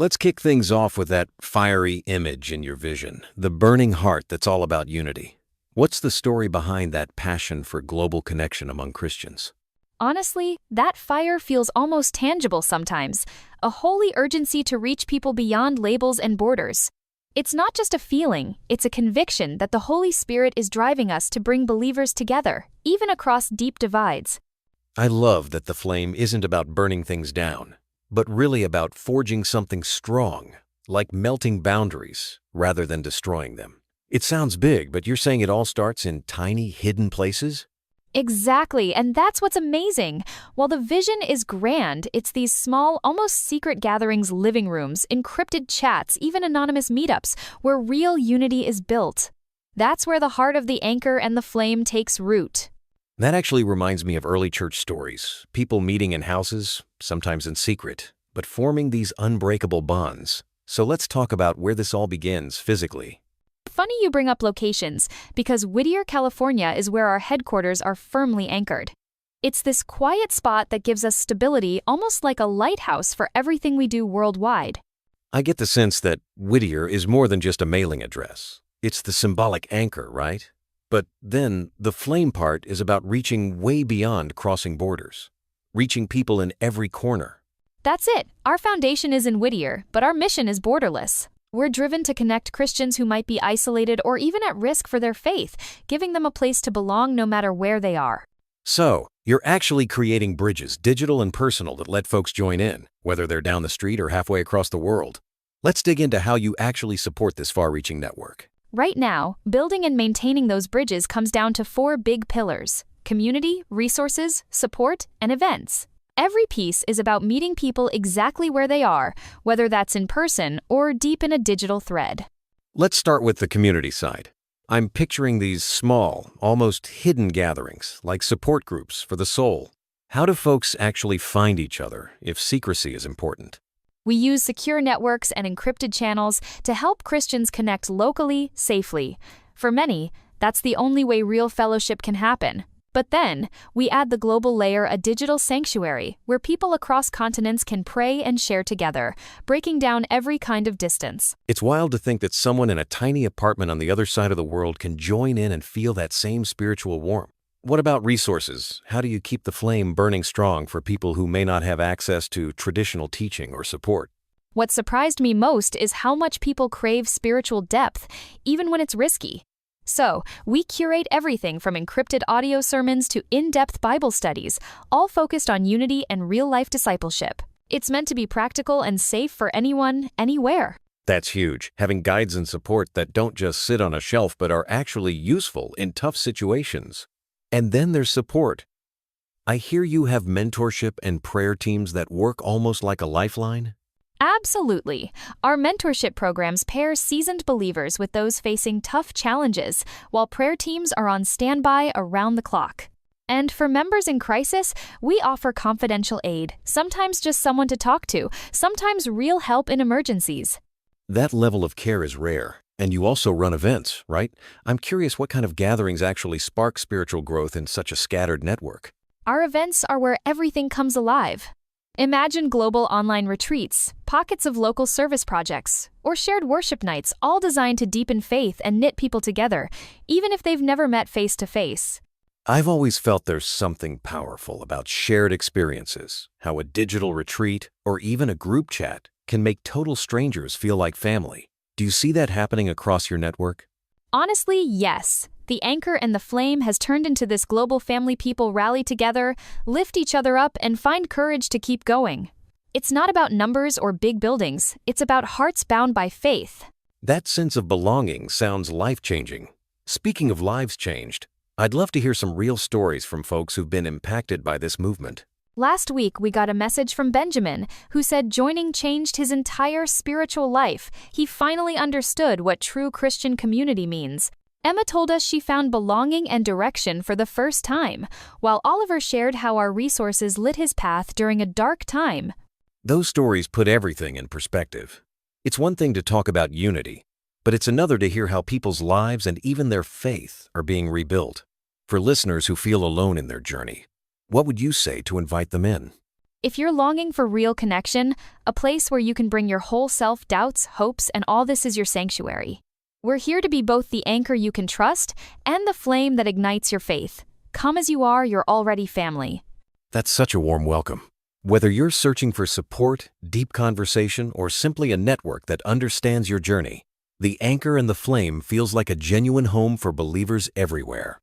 Let's kick things off with that fiery image in your vision, the burning heart that's all about unity. What's the story behind that passion for global connection among Christians? Honestly, that fire feels almost tangible sometimes, a holy urgency to reach people beyond labels and borders. It's not just a feeling, it's a conviction that the Holy Spirit is driving us to bring believers together, even across deep divides. I love that the flame isn't about burning things down, but really about forging something strong, like melting boundaries, rather than destroying them. It sounds big, but you're saying it all starts in tiny, hidden places? Exactly, and that's what's amazing. While the vision is grand, it's these small, almost secret gatherings, living rooms, encrypted chats, even anonymous meetups, where real unity is built. That's where the heart of the anchor and the flame takes root. That actually reminds me of early church stories, people meeting in houses, sometimes in secret, but forming these unbreakable bonds. So let's talk about where this all begins physically. Funny you bring up locations, because Whittier, California is where our headquarters are firmly anchored. It's this quiet spot that gives us stability, almost like a lighthouse for everything we do worldwide. I get the sense that Whittier is more than just a mailing address. It's the symbolic anchor, right? But then the flame part is about reaching way beyond crossing borders, reaching people in every corner. That's it. Our foundation is in Whittier, but our mission is borderless. We're driven to connect Christians who might be isolated or even at risk for their faith, giving them a place to belong no matter where they are. So, you're actually creating bridges, digital and personal, that let folks join in, whether they're down the street or halfway across the world. Let's dig into how you actually support this far-reaching network. Right now, building and maintaining those bridges comes down to 4 big pillars: community, resources, support, and events. Every piece is about meeting people exactly where they are, whether that's in person or deep in a digital thread. Let's start with the community side. I'm picturing these small, almost hidden gatherings, like support groups for the soul. How do folks actually find each other if secrecy is important? We use secure networks and encrypted channels to help Christians connect locally, safely. For many, that's the only way real fellowship can happen. But then, we add the global layer, a digital sanctuary, where people across continents can pray and share together, breaking down every kind of distance. It's wild to think that someone in a tiny apartment on the other side of the world can join in and feel that same spiritual warmth. What about resources? How do you keep the flame burning strong for people who may not have access to traditional teaching or support? What surprised me most is how much people crave spiritual depth, even when it's risky. So, we curate everything from encrypted audio sermons to in-depth Bible studies, all focused on unity and real-life discipleship. It's meant to be practical and safe for anyone, anywhere. That's huge, having guides and support that don't just sit on a shelf but are actually useful in tough situations. And then there's support. I hear you have mentorship and prayer teams that work almost like a lifeline? Absolutely. Our mentorship programs pair seasoned believers with those facing tough challenges, while prayer teams are on standby around the clock. And for members in crisis, we offer confidential aid, sometimes just someone to talk to, sometimes real help in emergencies. That level of care is rare. And you also run events, right? I'm curious what kind of gatherings actually spark spiritual growth in such a scattered network. Our events are where everything comes alive. Imagine global online retreats, pockets of local service projects, or shared worship nights, all designed to deepen faith and knit people together, even if they've never met face to face. I've always felt there's something powerful about shared experiences, how a digital retreat or even a group chat can make total strangers feel like family. Do you see that happening across your network? Honestly, yes. The anchor and the flame has turned into this global family. People rally together, lift each other up, and find courage to keep going. It's not about numbers or big buildings. It's about hearts bound by faith. That sense of belonging sounds life-changing. Speaking of lives changed, I'd love to hear some real stories from folks who've been impacted by this movement. Last week, we got a message from Benjamin, who said joining changed his entire spiritual life. He finally understood what true Christian community means. Emma told us she found belonging and direction for the first time, while Oliver shared how our resources lit his path during a dark time. Those stories put everything in perspective. It's one thing to talk about unity, but it's another to hear how people's lives and even their faith are being rebuilt. For listeners who feel alone in their journey, what would you say to invite them in? If you're longing for real connection, a place where you can bring your whole self, doubts, hopes, and all, this is your sanctuary. We're here to be both the anchor you can trust and the flame that ignites your faith. Come as you are, you're already family. That's such a warm welcome. Whether you're searching for support, deep conversation, or simply a network that understands your journey, the Anchor and the Flame feels like a genuine home for believers everywhere.